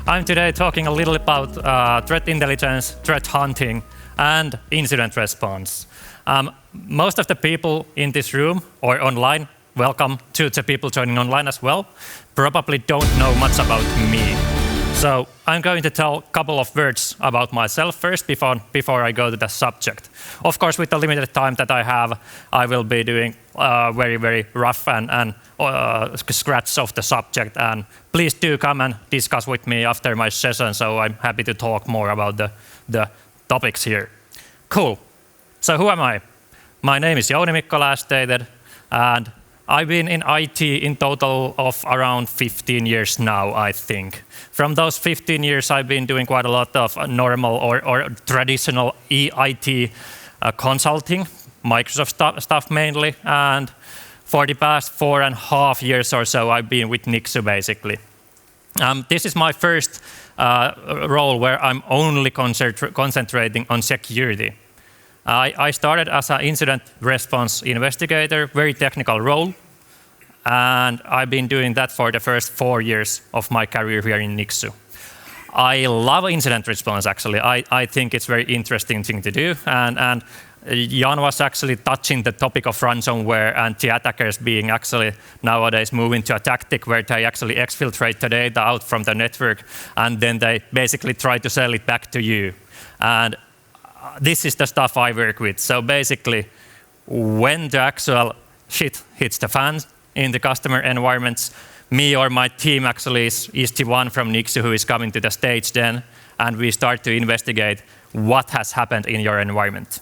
I'm today talking a little about threat intelligence, threat hunting, and incident response. Most of the people in this room or online, welcome to the people joining online as well, probably don't know much about me. So I'm going to tell a couple of words about myself first before I go to the subject. Of course, with the limited time that I have, I will be doing very, very rough and scratch of the subject. And please do come and discuss with me after my session, so I'm happy to talk more about the topics here. Cool. So who am I? My name is Jouni Mikkola, as stated, and I've been in IT in total of around 15 years now, I think. From those 15 years, I've been doing quite a lot of normal or traditional IT consulting, Microsoft stuff mainly, and for the past 4.5 years or so, I've been with Nixu, basically. This is my first role where I'm only concentrating on security. I started as an incident response investigator, very technical role, and I've been doing that for the first 4 years of my career here in Nixu. I love incident response, actually. I think it's a very interesting thing to do, and Jan was actually touching the topic of ransomware and the attackers being actually nowadays moving to a tactic where they actually exfiltrate the data out from the network, and then they basically try to sell it back to you. And this is the stuff I work with. So basically, when the actual shit hits the fan in the customer environments, me or my team actually is the one from Nixu who is coming to the stage then, and we start to investigate what has happened in your environment.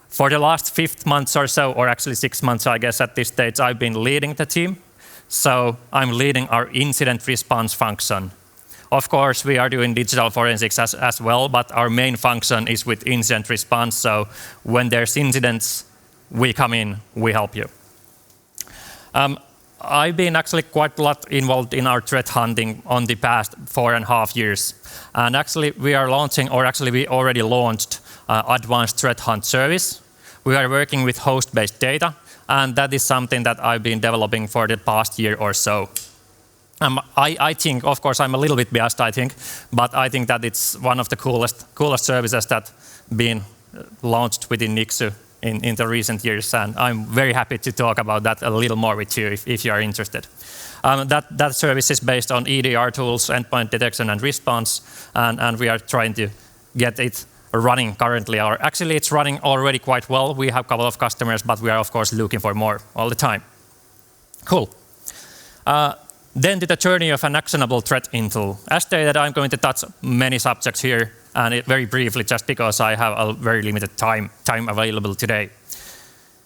For the last 5 months or so, or actually 6 months, I guess at this stage, I've been leading the team. So I'm leading our incident response function. Of course, we are doing digital forensics as well, but our main function is with incident response. So when there's incidents, we come in, we help you. I've been actually quite a lot involved in our threat hunting on the past 4.5 years. And actually, we are launching, or actually we already launched advanced threat hunt service. We are working with host-based data, and that is something that I've been developing for the past year or so. I think, of course, I'm a little bit biased, I think, but I think that it's one of the coolest services that been launched within Nixu in the recent years, and I'm very happy to talk about that a little more with you if you are interested. That service is based on EDR tools, endpoint detection and response, and we are trying to get it running currently. Or actually, it's running already quite well. We have a couple of customers, but we are, of course, looking for more all the time. Cool. Then to the journey of an actionable threat intel. As stated, I'm going to touch many subjects here, and very briefly, just because I have a very limited time available today.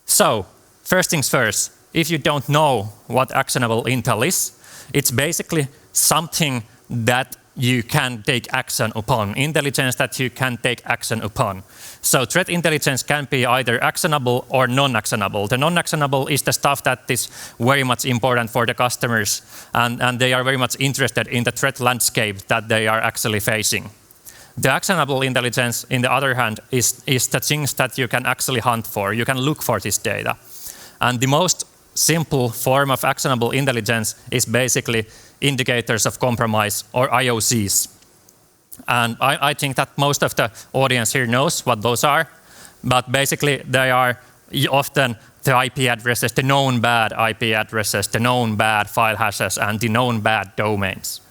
So, first things first, if you don't know what actionable intel is, it's basically something that you can take action upon, intelligence that you can take action upon. So threat intelligence can be either actionable or non-actionable. The non-actionable is the stuff that is very much important for the customers, and they are very much interested in the threat landscape that they are actually facing. The actionable intelligence, on the other hand, is the things that you can actually hunt for. You can look for this data. And the most simple form of actionable intelligence is basically indicators of compromise, or IOCs. And I think that most of the audience here knows what those are, but basically they are often the IP addresses, the known bad IP addresses, the known bad file hashes, and the known bad domains.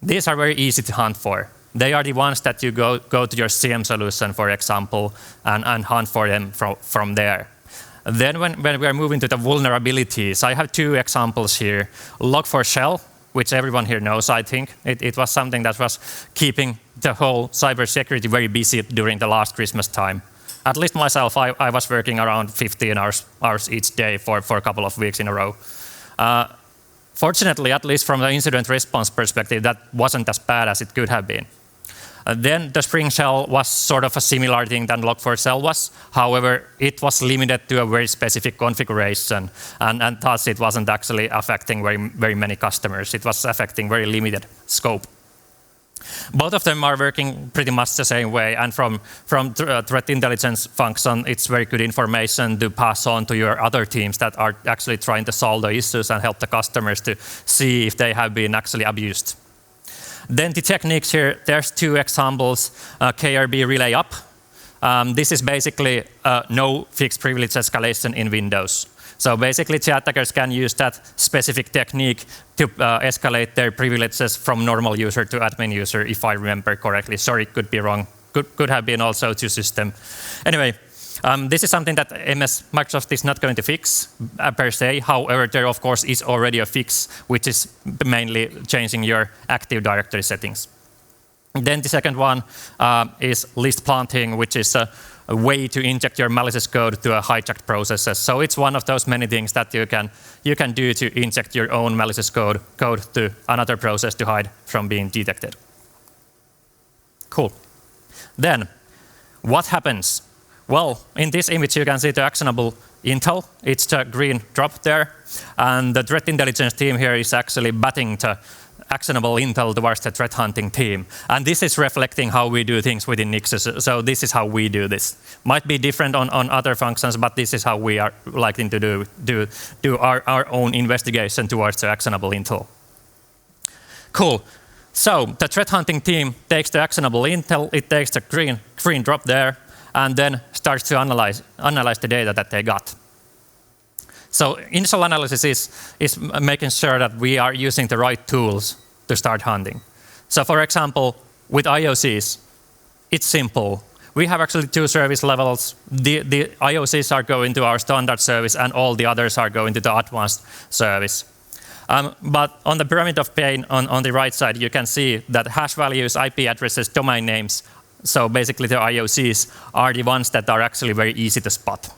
These are very easy to hunt for. They are the ones that you go to your CM solution, for example, and hunt for them from there. Then when we are moving to the vulnerabilities, I have 2 examples here. Log4Shell, which everyone here knows, I think. It was something that was keeping the whole cybersecurity very busy during the last Christmas time. At least myself, I was working around 15 hours each day for a couple of weeks in a row. Fortunately, at least from the incident response perspective, that wasn't as bad as it could have been. Then the Spring Shell was sort of a similar thing than Log4Shell was. However, it was limited to a very specific configuration, and thus it wasn't actually affecting very many customers. It was affecting very limited scope. Both of them are working pretty much the same way, and from threat intelligence function, it's very good information to pass on to your other teams that are actually trying to solve the issues and help the customers to see if they have been actually abused. Then the techniques here, there's 2 examples, KRB relay up. This is basically no fixed privilege escalation in Windows. So basically, the attackers can use that specific technique to escalate their privileges from normal user to admin user, if I remember correctly. Sorry, could be wrong. Could have been also to system. Anyway, this is something that Microsoft is not going to fix per se. However, there of course is already a fix, which is mainly changing your Active Directory settings. Then the second one is list planting, which is a way to inject your malicious code to a hijacked processes. So it's one of those many things that you can do to inject your own malicious code to another process to hide from being detected. Cool. Then, what happens? Well, in this image you can see the actionable intel. It's the green drop there, and the threat intelligence team here is actually batting the actionable intel towards the threat hunting team. And this is reflecting how we do things within Nixu. So this is how we do this. Might be different on other functions, but this is how we are liking to do our own investigation towards the actionable intel. Cool. So the threat hunting team takes the actionable intel, it takes the green drop there, and then starts to analyze the data that they got. So initial analysis is making sure that we are using the right tools to start hunting. So for example, with IOCs, it's simple. We have actually 2 service levels. The IOCs are going to our standard service, and all the others are going to the advanced service. But on the pyramid of pain on the right side, you can see that hash values, IP addresses, domain names, so basically the IOCs are the ones that are actually very easy to spot.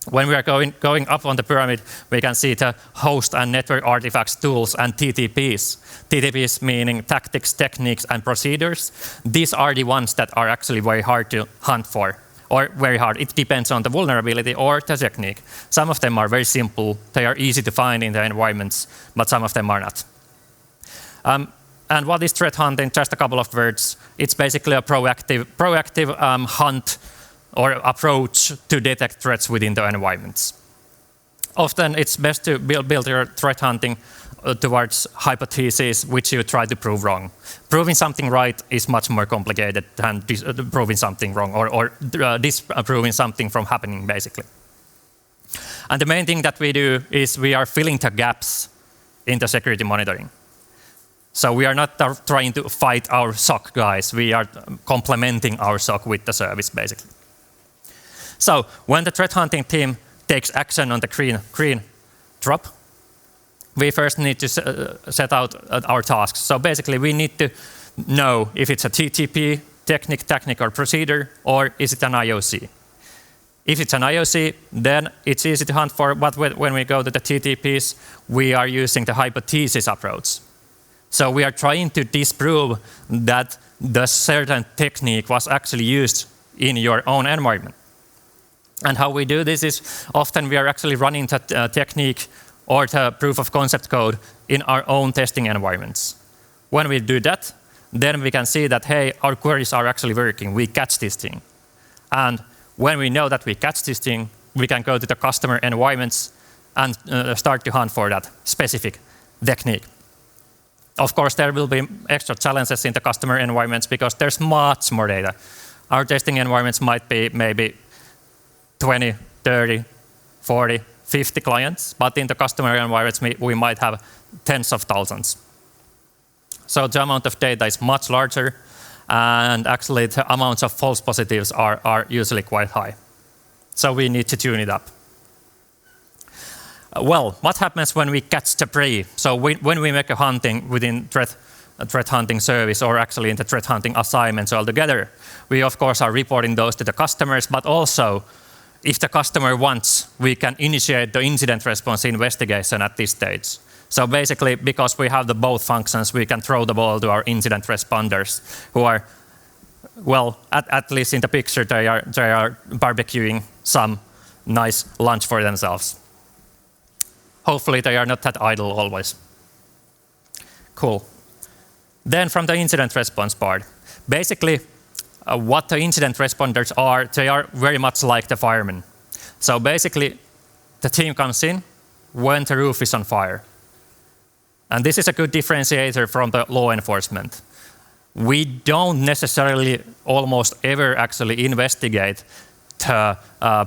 When we are going up on the pyramid, we can see the host and network artifacts, tools, and TTPs. TTPs meaning tactics, techniques, and procedures. These are the ones that are actually very hard to hunt for, or very hard. It depends on the vulnerability or the technique. Some of them are very simple. They are easy to find in the environments, but some of them are not. And what is threat hunting? Just a couple of words. It's basically a proactive hunt or approach to detect threats within the environments. Often it's best to build your threat hunting towards hypotheses which you try to prove wrong. Proving something right is much more complicated than proving something wrong or disproving something from happening, basically. And the main thing that we do is we are filling the gaps in the security monitoring. So we are not trying to fight our SOC guys. We are complementing our SOC with the service, basically. So when the threat hunting team takes action on the green drop, we first need to set out our tasks. So basically, we need to know if it's a TTP, technique or procedure, or is it an IOC. If it's an IOC, then it's easy to hunt for, but when we go to the TTPs, we are using the hypothesis approach. So we are trying to disprove that the certain technique was actually used in your own environment. And how we do this is often we are actually running the technique or the proof of concept code in our own testing environments. When we do that, then we can see that, hey, our queries are actually working. We catch this thing. And when we know that we catch this thing, we can go to the customer environments and start to hunt for that specific technique. Of course, there will be extra challenges in the customer environments because there's much more data. Our testing environments might be maybe 20, 30, 40, 50 clients, but in the customer environments, we might have tens of thousands. So the amount of data is much larger, and actually the amounts of false positives are usually quite high. So we need to tune it up. Well, what happens when we catch the prey? So when we make a hunting within a threat hunting service, or actually in the threat hunting assignments altogether, we of course are reporting those to the customers, but also if the customer wants, we can initiate the incident response investigation at this stage. So basically, because we have the both functions, we can throw the ball to our incident responders who are, well, at least in the picture, they are barbecuing some nice lunch for themselves. Hopefully they are not that idle always. Cool. Then from the incident response part, basically what the incident responders are, they are very much like the firemen. So basically the team comes in when the roof is on fire. And this is a good differentiator from the law enforcement. We don't necessarily almost ever actually investigate the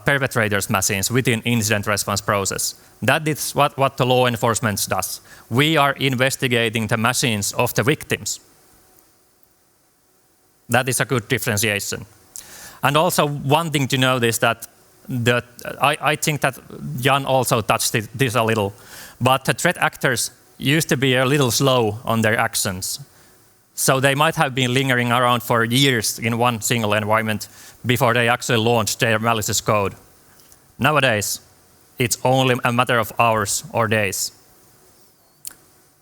perpetrators' machines within incident response process. That is what the law enforcement does. We are investigating the machines of the victims. That is a good differentiation. And also one thing to note is that I think that Jan also touched this a little, but the threat actors used to be a little slow on their actions. So they might have been lingering around for years in one single environment before they actually launched their malicious code. Nowadays, it's only a matter of hours or days.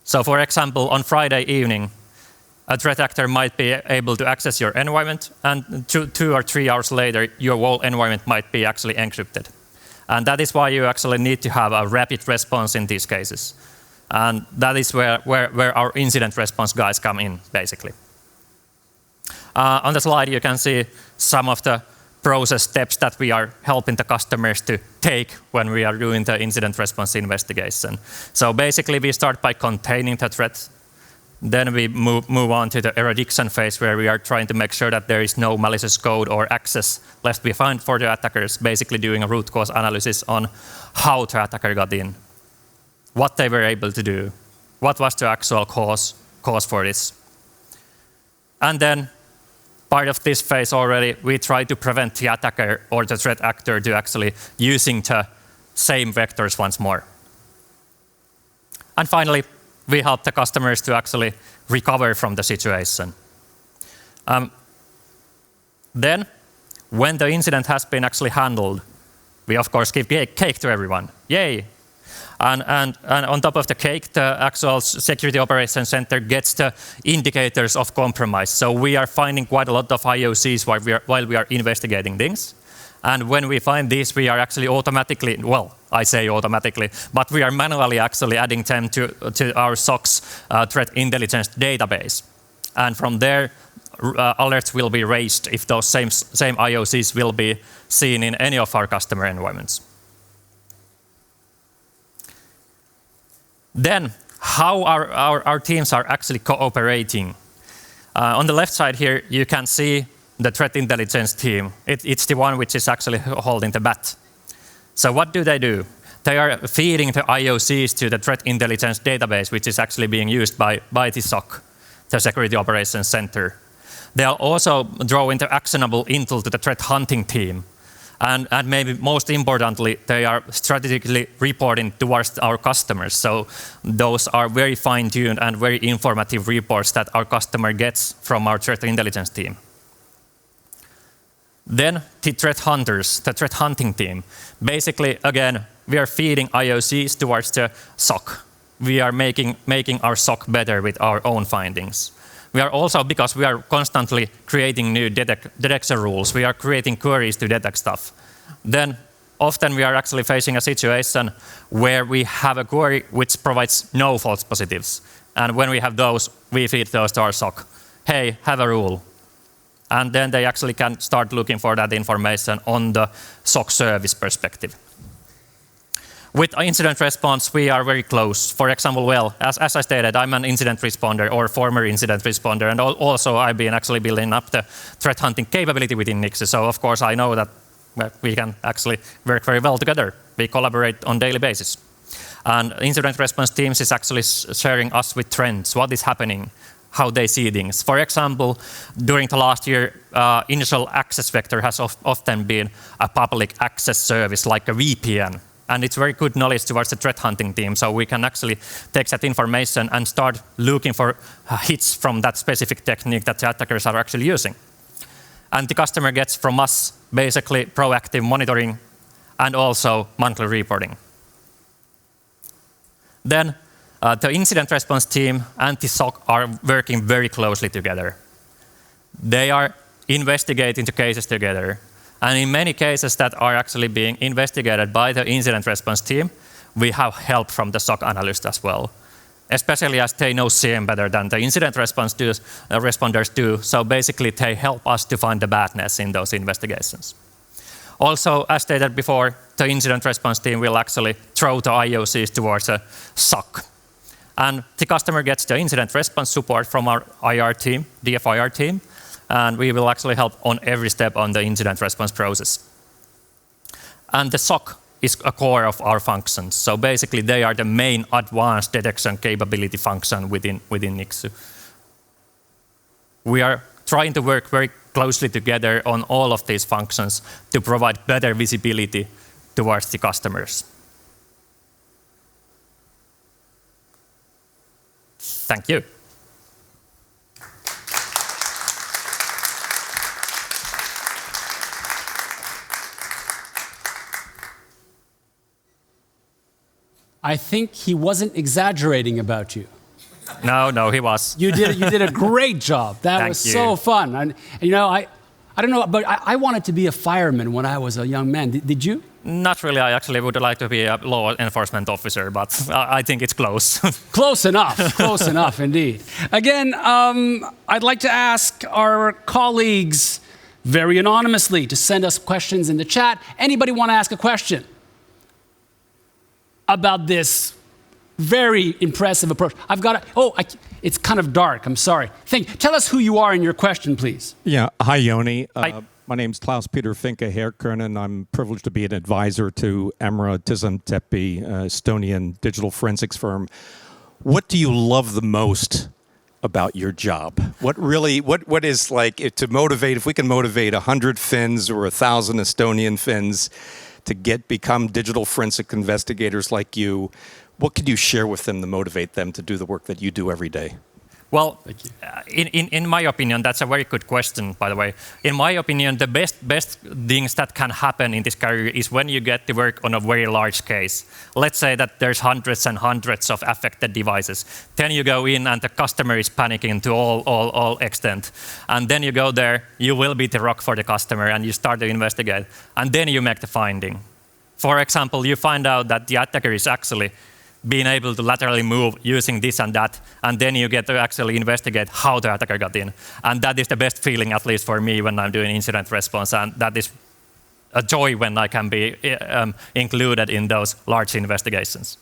So for example, on Friday evening, a threat actor might be able to access your environment, and 2 or 3 hours later, your whole environment might be actually encrypted. And that is why you actually need to have a rapid response in these cases. And that is where our incident response guys come in, basically. On the slide, you can see some of the process steps that we are helping the customers to take when we are doing the incident response investigation. So basically, we start by containing the threat. Then we move on to the eradication phase, where we are trying to make sure that there is no malicious code or access left behind for the attackers, basically doing a root cause analysis on how the attacker got in, what they were able to do, what was the actual cause for this. And then, part of this phase already, we try to prevent the attacker or the threat actor to actually using the same vectors once more. And finally, we help the customers to actually recover from the situation. Then, when the incident has been actually handled, we of course give cake to everyone. Yay! And on top of the cake, the actual Security Operations Center gets the indicators of compromise. So we are finding quite a lot of IOCs while we are investigating things. And when we find these, we are actually automatically, well, I say automatically, but we are manually actually adding them to our SOC's threat intelligence database. And from there, alerts will be raised if those same IOCs will be seen in any of our customer environments. Then, how our teams are actually cooperating. On the left side here, you can see the threat intelligence team. It's the one which is actually holding the bat. So what do? They are feeding the IOCs to the threat intelligence database, which is actually being used by the SOC, the Security Operations Center. They are also drawing the actionable intel to the threat hunting team. And maybe most importantly, they are strategically reporting towards our customers. So those are very fine-tuned and very informative reports that our customer gets from our threat intelligence team. Then the threat hunters, the threat hunting team. Basically, again, we are feeding IOCs towards the SOC. We are making our SOC better with our own findings. We are also, because we are constantly creating new detection rules, we are creating queries to detect stuff. Then often we are actually facing a situation where we have a query which provides no false positives. And when we have those, we feed those to our SOC. Hey, have a rule. And then they actually can start looking for that information on the SOC service perspective. With incident response, we are very close. For example, well, as I stated, I'm an incident responder or former incident responder, and also I've been actually building up the threat hunting capability within Nixu. So of course I know that we can actually work very well together. We collaborate on a daily basis. And incident response teams is actually sharing us with trends, what is happening, how they see things. For example, during the last year, initial access vector has often been a public access service like a VPN. And it's very good knowledge towards the threat hunting team, so we can actually take that information and start looking for hits from that specific technique that the attackers are actually using. And the customer gets from us basically proactive monitoring and also monthly reporting. Then the incident response team and the SOC are working very closely together. They are investigating the cases together. And in many cases that are actually being investigated by the incident response team, we have help from the SOC analyst as well, especially as they know CM better than the incident responders do. So basically, they help us to find the badness in those investigations. Also, as stated before, the incident response team will actually throw the IOCs towards a SOC. And the customer gets the incident response support from our IR team, DFIR team, and we will actually help on every step on the incident response process. And the SOC is a core of our functions. So basically, they are the main advanced detection capability function within Nixu. We are trying to work very closely together on all of these functions to provide better visibility towards the customers. Thank you. I think he wasn't exaggerating about you. No, he was. You did a great job. That was so fun. And you know, I don't know, but I wanted to be a fireman when I was a young man. Did you? Not really. I actually would like to be a law enforcement officer, but I think it's close. Close enough. Close enough, indeed. Again, I'd like to ask our colleagues very anonymously to send us questions in the chat. Anybody want to ask a question about this very impressive approach? I've got it's kind of dark. I'm sorry. Tell us who you are in your question, please. Yeah. Hi, Jouni. Hi. My name's Klaus-Peter Finke Herkkernen. I'm privileged to be an advisor to Emra Tisantepi, Estonian digital forensics firm. What do you love the most about your job? What is like to motivate, if we can motivate 100 Finns or 1,000 Estonian Finns to become digital forensic investigators like you, what could you share with them to motivate them to do the work that you do every day? Well, in my opinion, that's a very good question, by the way. In my opinion, the best things that can happen in this career is when you get to work on a very large case. Let's say that there's hundreds and hundreds of affected devices. Then you go in and the customer is panicking to all extent. And then you go there, you will be the rock for the customer and you start to investigate. And then you make the finding. For example, you find out that the attacker is actually being able to laterally move using this and that, and then you get to actually investigate how the attacker got in. And that is the best feeling, at least for me, when I'm doing incident response, and that is a joy when I can be included in those large investigations.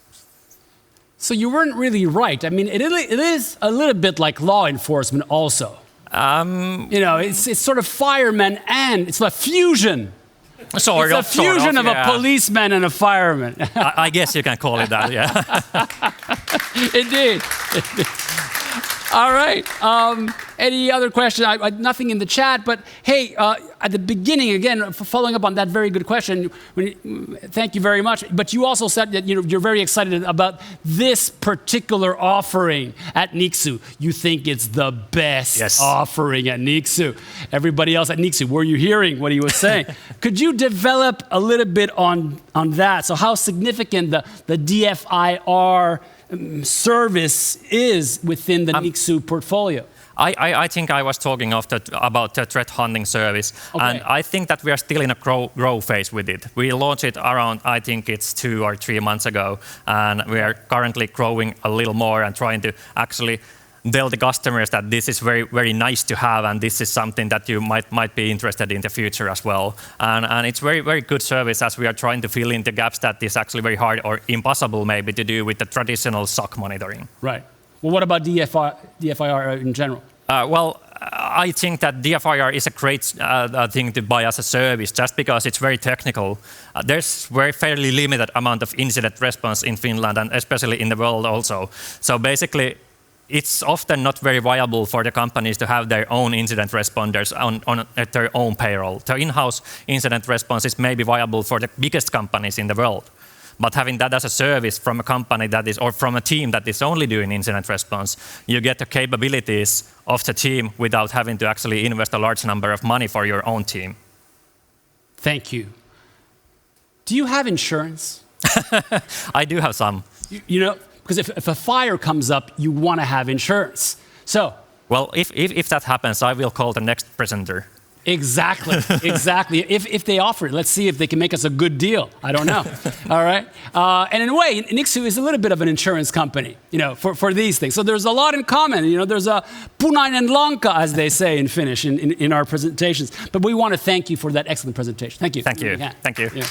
So you weren't really right. I mean, it is a little bit like law enforcement also. You know, it's sort of firemen and it's a fusion. It's a fusion of a policeman and a fireman. I guess you can call it that, yeah. Indeed. All right. Any other questions? Nothing in the chat, but hey, at the beginning, again, following up on that very good question, thank you very much. But you also said that you're very excited about this particular offering at Nixu. You think it's the best offering at Nixu. Everybody else at Nixu, were you hearing what he was saying? Could you develop a little bit on that? So how significant the DFIR service is within the Nixu portfolio? I think I was talking about the threat hunting service, and I think that we are still in a grow phase with it. We launched it around, I think it's 2 or 3 months ago, and we are currently growing a little more and trying to actually tell the customers that this is very, very nice to have, and this is something that you might be interested in the future as well. And it's very, very good service as we are trying to fill in the gaps that is actually very hard or impossible maybe to do with the traditional SOC monitoring. Right. Well, what about DFIR in general? Well, I think that DFIR is a great thing to buy as a service just because it's very technical. There's very fairly limited amount of incident response in Finland and especially in the world also. So basically, it's often not very viable for the companies to have their own incident responders at their own payroll. The in-house incident response is maybe viable for the biggest companies in the world. But having that as a service from a company that is, or from a team that is only doing incident response, you get the capabilities of the team without having to actually invest a large number of money for your own team. Thank you. Do you have insurance? I do have some. You know, because if a fire comes up, you want to have insurance. So. Well, if that happens, I will call the next presenter. Exactly, exactly. If they offer it, let's see if they can make us a good deal. I don't know. All right. And in a way, Nixu is a little bit of an insurance company, you know, for these things. So there's a lot in common. You know, there's a punainen lanka, as they say in Finnish, in our presentations. But we want to thank you for that excellent presentation. Thank you. Thank you. Yeah. Thank you. Yeah.